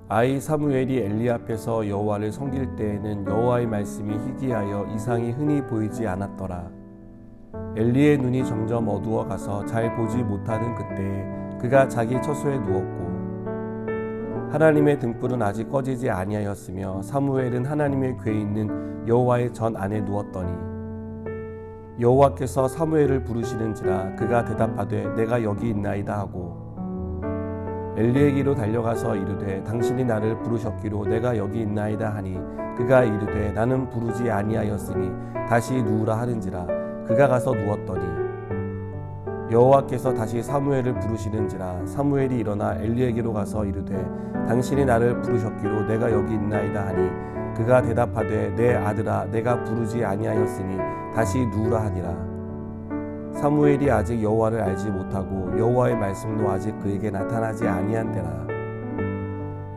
아이 사무엘이 엘리 앞에서 여호와를 섬길 때에는 여호와의 말씀이 희귀하여 이상이 흔히 보이지 않았더라. 엘리의 눈이 점점 어두워 가서 잘 보지 못하는 그때에 그가 자기 처소에 누웠고 하나님의 등불은 아직 꺼지지 아니하였으며 사무엘은 하나님의 궤에 있는 여호와의 전 안에 누웠더니 여호와께서 사무엘을 부르시는지라 그가 대답하되 내가 여기 있나이다 하고 엘리에게로 달려가서 이르되 당신이 나를 부르셨기로 내가 여기 있나이다 하니 그가 이르되 나는 부르지 아니하였으니 다시 누우라 하는지라 그가 가서 누웠더니 여호와께서 다시 사무엘을 부르시는지라 사무엘이 일어나 엘리에게로 가서 이르되 당신이 나를 부르셨기로 내가 여기 있나이다 하니 그가 대답하되 내 아들아 내가 부르지 아니하였으니 다시 누우라 하니라. 사무엘이 아직 여호와를 알지 못하고 여호와의 말씀도 아직 그에게 나타나지 아니한 때라.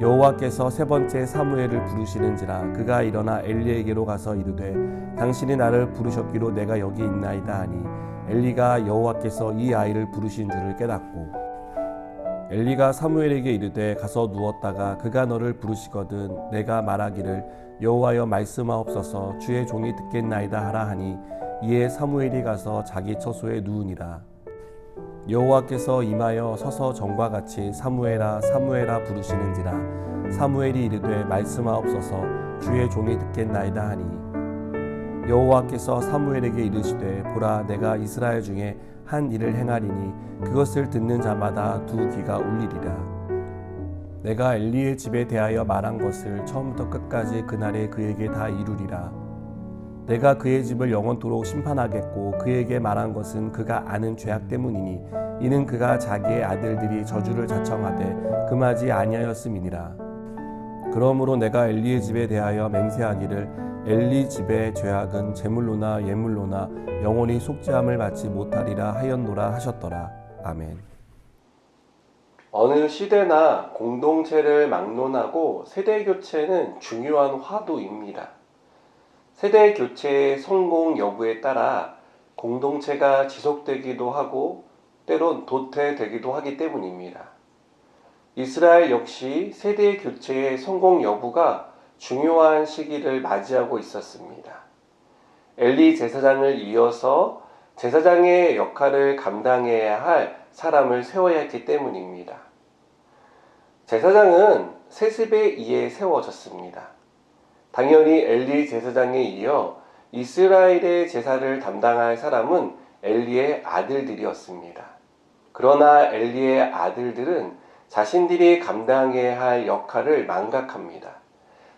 여호와께서 세 번째 사무엘을 부르시는지라 그가 일어나 엘리에게로 가서 이르되 당신이 나를 부르셨기로 내가 여기 있나이다 하니 엘리가 여호와께서 이 아이를 부르신 줄을 깨닫고 엘리가 사무엘에게 이르되 가서 누웠다가 그가 너를 부르시거든 내가 말하기를 여호와여 말씀하옵소서 주의 종이 듣겠나이다 하라 하니 이에 사무엘이 가서 자기 처소에 누우니라. 여호와께서 임하여 서서 전과 같이 사무엘아 사무엘아 부르시는지라 사무엘이 이르되 말씀하옵소서 주의 종이 듣겠나이다 하니 여호와께서 사무엘에게 이르시되 보라 내가 이스라엘 중에 한 일을 행하리니 그것을 듣는 자마다 두 귀가 울리리라. 내가 엘리의 집에 대하여 말한 것을 처음부터 끝까지 그날에 그에게 다 이루리라. 내가 그의 집을 영원토록 심판하겠고 그에게 말한 것은 그가 아는 죄악 때문이니 이는 그가 자기의 아들들이 저주를 자청하되 금하지 아니하였음이니라. 그러므로 내가 엘리의 집에 대하여 맹세하기를 엘리 집의 죄악은 제물로나 예물로나 영원히 속죄함을 받지 못하리라 하였노라 하셨더라. 아멘. 어느 시대나 공동체를 막론하고 세대 교체는 중요한 화두입니다. 세대 교체의 성공 여부에 따라 공동체가 지속되기도 하고 때론 도태되기도 하기 때문입니다. 이스라엘 역시 세대 교체의 성공 여부가 중요한 시기를 맞이하고 있었습니다. 엘리 제사장을 이어서 제사장의 역할을 감당해야 할 사람을 세워야 했기 때문입니다. 제사장은 세습에 의해 세워졌습니다. 당연히 엘리 제사장에 이어 이스라엘의 제사를 담당할 사람은 엘리의 아들들이었습니다. 그러나 엘리의 아들들은 자신들이 감당해야 할 역할을 망각합니다.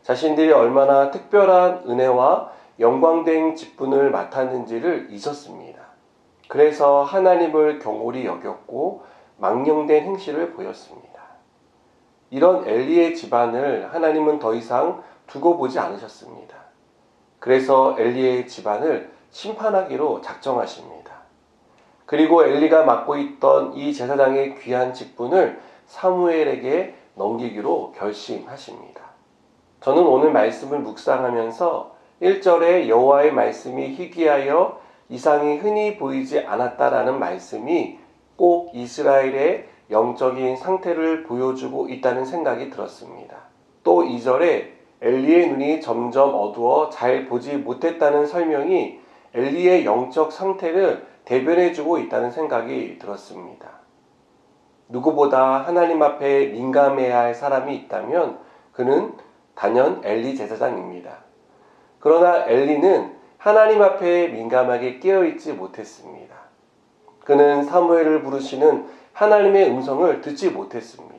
자신들이 얼마나 특별한 은혜와 영광된 직분을 맡았는지를 잊었습니다. 그래서 하나님을 경홀히 여겼고 망령된 행실을 보였습니다. 이런 엘리의 집안을 하나님은 더 이상 두고 보지 않으셨습니다. 그래서 엘리의 집안을 심판하기로 작정하십니다. 그리고 엘리가 맡고 있던 이 제사장의 귀한 직분을 사무엘에게 넘기기로 결심하십니다. 저는 오늘 말씀을 묵상하면서 1절에 여호와의 말씀이 희귀하여 이상이 흔히 보이지 않았다라는 말씀이 꼭 이스라엘의 영적인 상태를 보여주고 있다는 생각이 들었습니다. 또 2절에 엘리의 눈이 점점 어두워 잘 보지 못했다는 설명이 엘리의 영적 상태를 대변해주고 있다는 생각이 들었습니다. 누구보다 하나님 앞에 민감해야 할 사람이 있다면 그는 단연 엘리 제사장입니다. 그러나 엘리는 하나님 앞에 민감하게 깨어있지 못했습니다. 그는 사무엘을 부르시는 하나님의 음성을 듣지 못했습니다.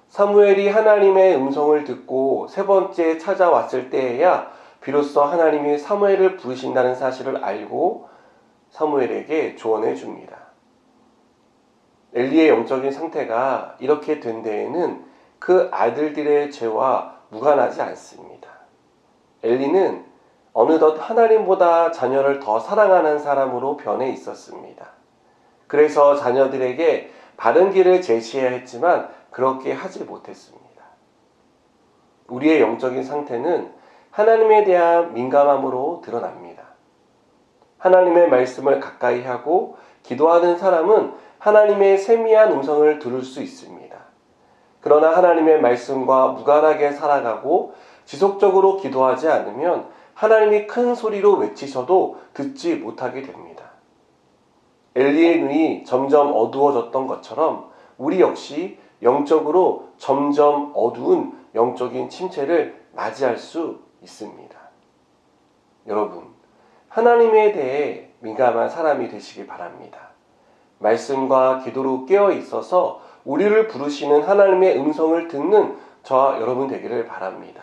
사무엘이 하나님의 음성을 듣고 세 번째 찾아왔을 때에야 비로소 하나님이 사무엘을 부르신다는 사실을 알고 사무엘에게 조언해 줍니다. 엘리의 영적인 상태가 이렇게 된 데에는 그 아들들의 죄와 무관하지 않습니다. 엘리는 어느덧 하나님보다 자녀를 더 사랑하는 사람으로 변해 있었습니다. 그래서 자녀들에게 바른 길을 제시해야 했지만 그렇게 하지 못했습니다. 우리의 영적인 상태는 하나님에 대한 민감함으로 드러납니다. 하나님의 말씀을 가까이 하고 기도하는 사람은 하나님의 세미한 음성을 들을 수 있습니다. 그러나 하나님의 말씀과 무관하게 살아가고 지속적으로 기도하지 않으면 하나님이 큰 소리로 외치셔도 듣지 못하게 됩니다. 엘리의 눈이 점점 어두워졌던 것처럼 우리 역시 영적으로 점점 어두운 영적인 침체를 맞이할 수 있습니다. 여러분, 하나님에 대해 민감한 사람이 되시기 바랍니다. 말씀과 기도로 깨어 있어서 우리를 부르시는 하나님의 음성을 듣는 저와 여러분 되기를 바랍니다.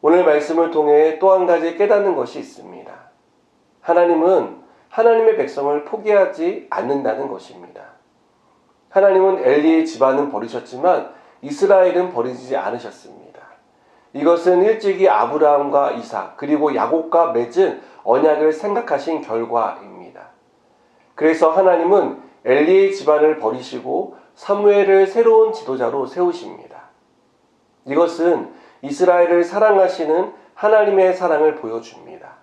오늘 말씀을 통해 또 한 가지 깨닫는 것이 있습니다. 하나님은 하나님의 백성을 포기하지 않는다는 것입니다. 하나님은 엘리의 집안은 버리셨지만 이스라엘은 버리지 않으셨습니다. 이것은 일찍이 아브라함과 이삭 그리고 야곱과 맺은 언약을 생각하신 결과입니다. 그래서 하나님은 엘리의 집안을 버리시고 사무엘을 새로운 지도자로 세우십니다. 이것은 이스라엘을 사랑하시는 하나님의 사랑을 보여줍니다.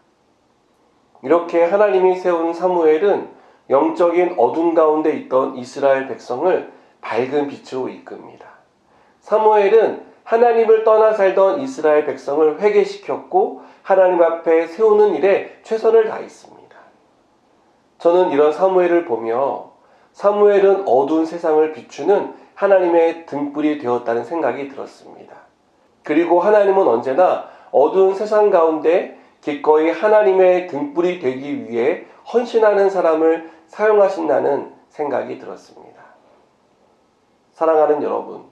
이렇게 하나님이 세운 사무엘은 영적인 어둠 가운데 있던 이스라엘 백성을 밝은 빛으로 이끕니다. 사무엘은 하나님을 떠나 살던 이스라엘 백성을 회개시켰고 하나님 앞에 세우는 일에 최선을 다했습니다. 저는 이런 사무엘을 보며 사무엘은 어두운 세상을 비추는 하나님의 등불이 되었다는 생각이 들었습니다. 그리고 하나님은 언제나 어두운 세상 가운데 기꺼이 하나님의 등불이 되기 위해 헌신하는 사람을 사용하신다는 생각이 들었습니다. 사랑하는 여러분,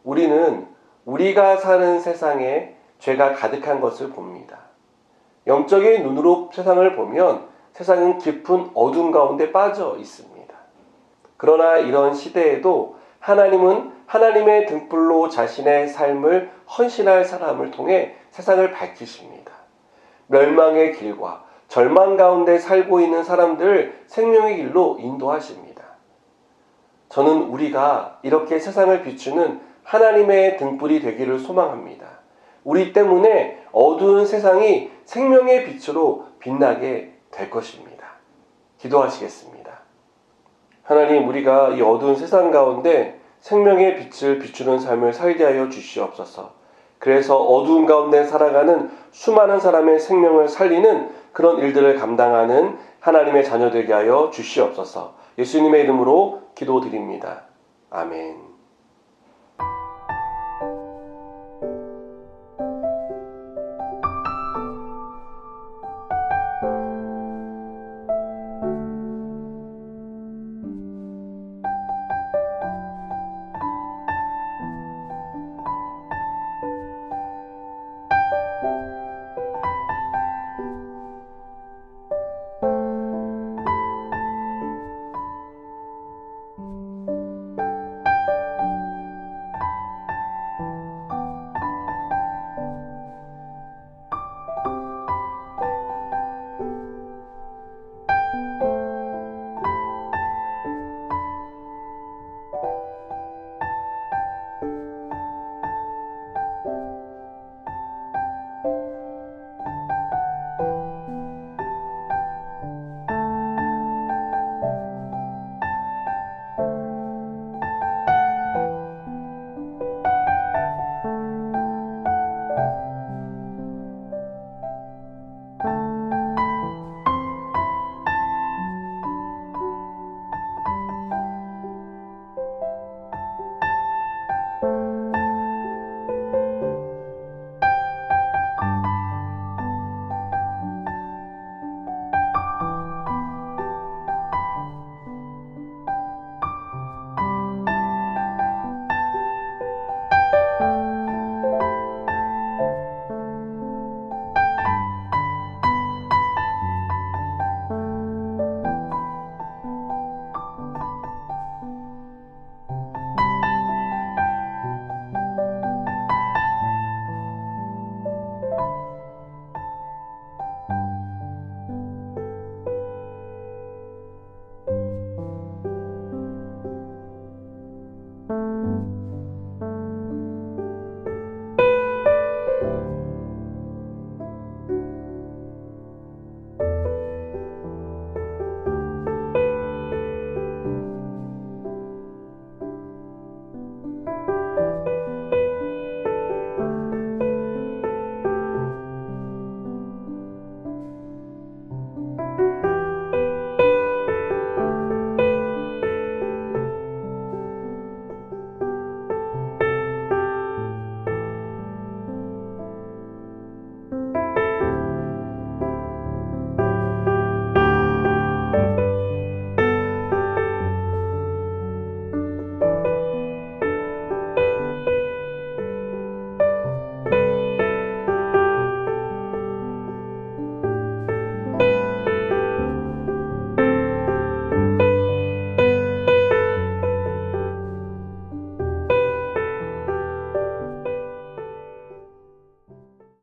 우리는 우리가 사는 세상에 죄가 가득한 것을 봅니다. 영적인 눈으로 세상을 보면 세상은 깊은 어둠 가운데 빠져 있습니다. 그러나 이런 시대에도 하나님은 하나님의 등불로 자신의 삶을 헌신할 사람을 통해 세상을 밝히십니다. 멸망의 길과 절망 가운데 살고 있는 사람들을 생명의 길로 인도하십니다. 저는 우리가 이렇게 세상을 비추는 하나님의 등불이 되기를 소망합니다. 우리 때문에 어두운 세상이 생명의 빛으로 빛나게 될 것입니다. 기도하시겠습니다. 하나님, 우리가 이 어두운 세상 가운데 생명의 빛을 비추는 삶을 살게 하여 주시옵소서. 그래서 어두운 가운데 살아가는 수많은 사람의 생명을 살리는 그런 일들을 감당하는 하나님의 자녀 되게 하여 주시옵소서. 예수님의 이름으로 기도드립니다. 아멘.